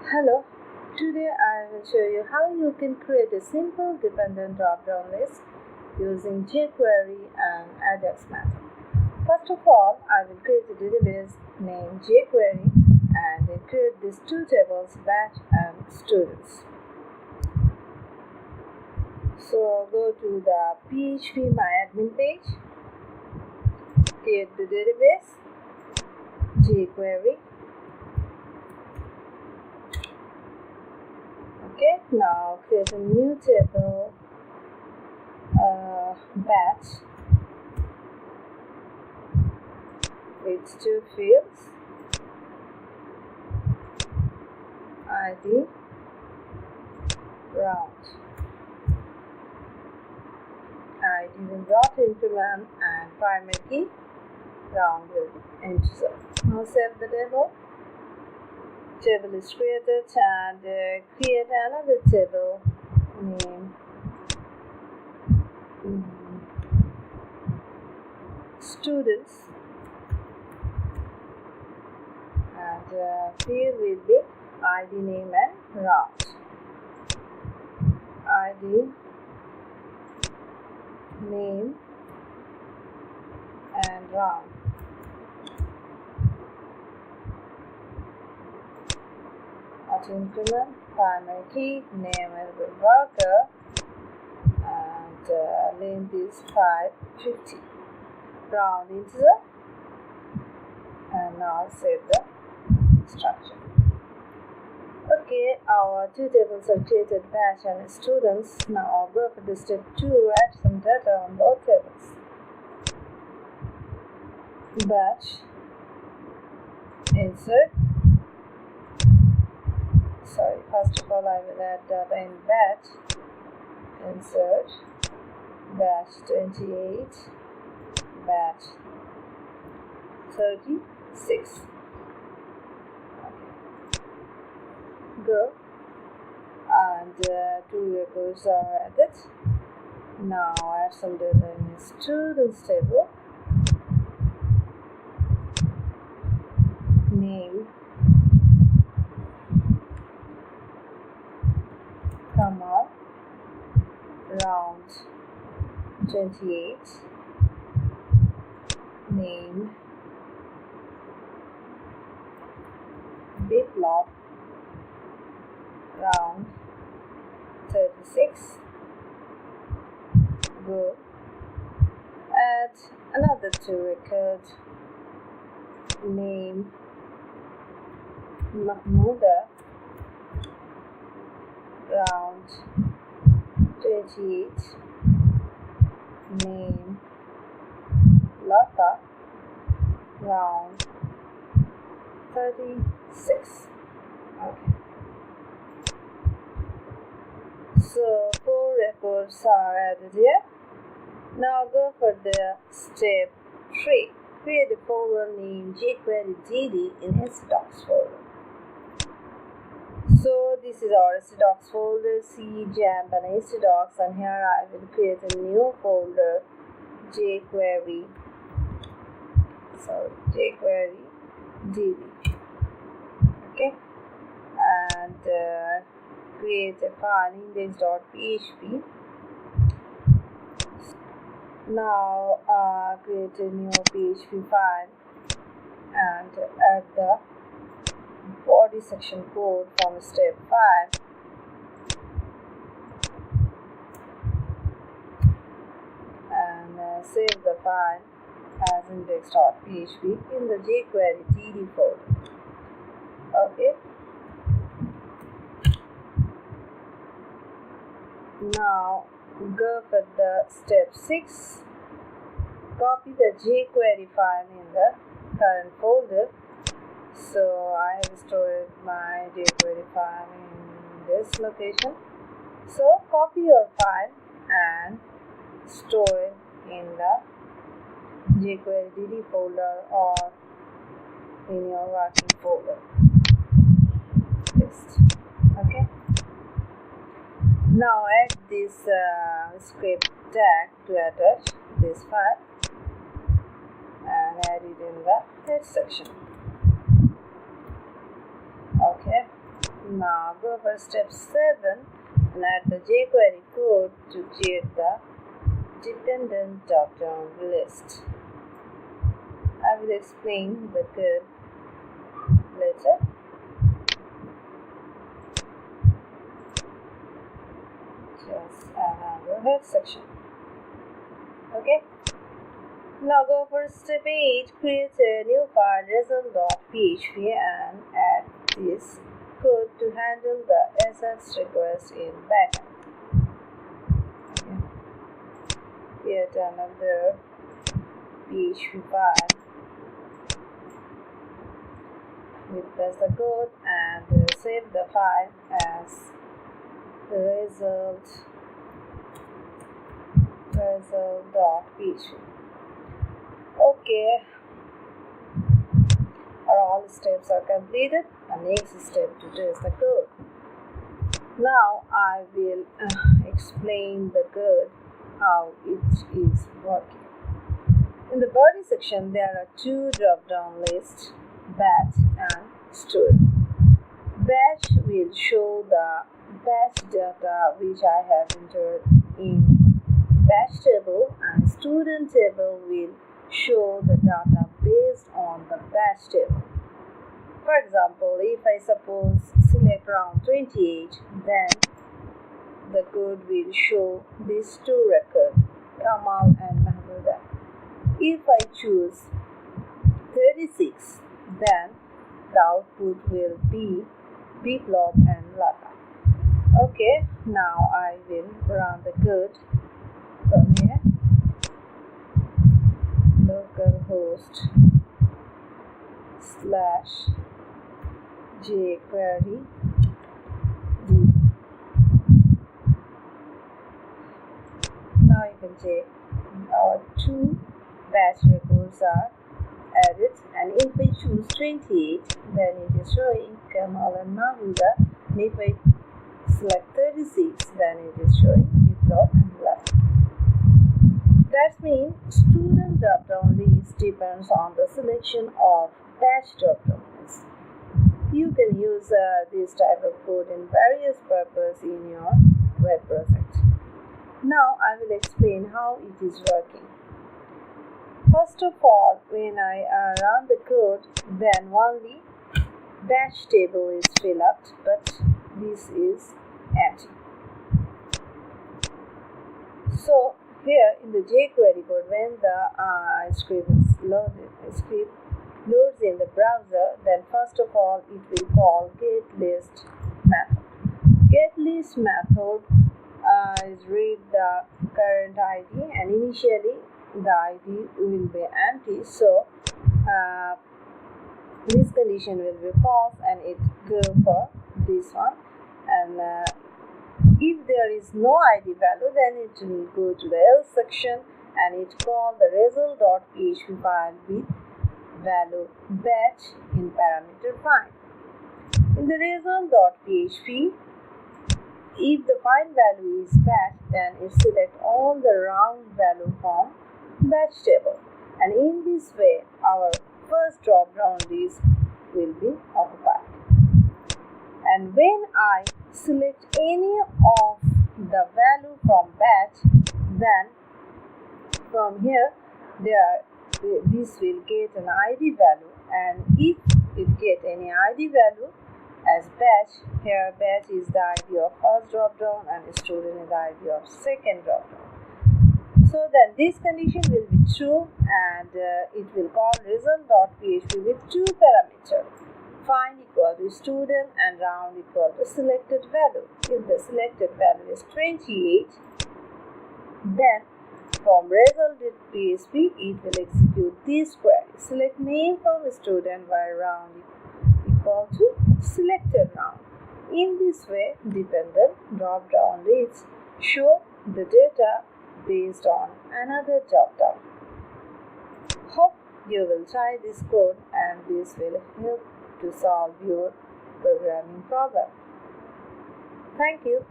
Hello, today I will show you how you can create a simple dependent drop-down list using JQuery and Ajax method. First of all, I will create a database named JQuery and then create these two tables, batch and students. So go to the PHP MyAdmin page, create the database, JQuery. Okay, now create a new table, batch, with two fields, ID, round. ID will dot increment and primary key, round will be integer. Now save the table. Table is created and create another table name students and field will be ID, name and round. ID, name and round. Auto increment, primary key, name will be worker and length is 550. Round integer, and now save the structure. Okay, our two tables are created, batch and students. Now I'll go for the step 2, add some data on both tables. Batch, insert. First of all I will add data in batch, insert, batch 28, batch 36. Go, and two records are added. Now add some data in the students table, name, comma, round 28, name, biplot, round 36. Go, add another two records, name, Mahmouda, round 28, name, Lata, round 36. Okay. So 4 records are added here. Now go for the step 3. Create a folder named JQuery DD in SDocs folder. So this is our SDocs folder, C, JAMP and SDocs, and here I will create a new folder, JQuery DD. Okay, and create a file index.php. Now create a new PHP file and add the body section code from step 5. And save the file as index.php in the JQuery DD folder. Okay. Now go for the step 6. Copy the JQuery file in the current folder. So I have stored my JQuery file in this location. So copy your file and store it in the JQuery DD folder or in your working folder list. Okay. Now add this script tag to attach this file and add it in the head section. Okay, Now go for step 7 and add the jQuery code to create the dependent dropdown list. I will explain the code later. Just another head section. Okay. Now go for step 8. Create a new file result.php and add this code to handle the assets request in backend. Okay. Create another PHP file. Replace the code and save the file as result.php. Okay, all steps are completed. The next step to test the code. Now I will explain the code how it is working. In the body section, there are two drop-down lists, batch and student. Batch will show the batch data which I have entered in batch table, and student table will show the data based on the batch table. For example, if I suppose select round 28, then the code will show these two records, Kamal and Mahmouda. If I choose 36, then the output will be Biplop and Lata. Okay, now I will run the code from here. Localhost / JQuery Now you can check our two batch records are added, and if I choose 28, then it is showing Kamal and Mahmouda, and if I select 36, then it is showing Biplop and Lata. That means student drop-down list depends on the selection of batch drop-down list. You can use this type of code in various purposes in your web project. Now I will explain how it is working. First of all, when I run the code, then only batch table is filled up, but this is empty. So here in the jQuery code, when the script loads in the browser, then first of all it will call getList method. GetList method is read the current ID, and initially the ID will be empty, so this condition will be false and it go for this one, and if there is no ID value, then it will go to the else section and it call the result.php file with value batch in parameter find. In the result.php, if the file value is batch, then it select all the round value from batch table, and in this way our first drop down list will be occupied. And when I select any of the value from batch, then from here this will get an ID value, and if it get any ID value as batch, here batch is the ID of first drop down and student is the ID of second drop down. So then this condition will be true, and it will call result.php with two parameters, find equal to student and round equal to selected value. If the selected value is 28, then from result.php it will execute this query, select name from student while round equal to selected round. In this way, dependent drop-down lists show the data based on another drop-down. Hope you will try this code, and this will help to solve your programming problem. Thank you.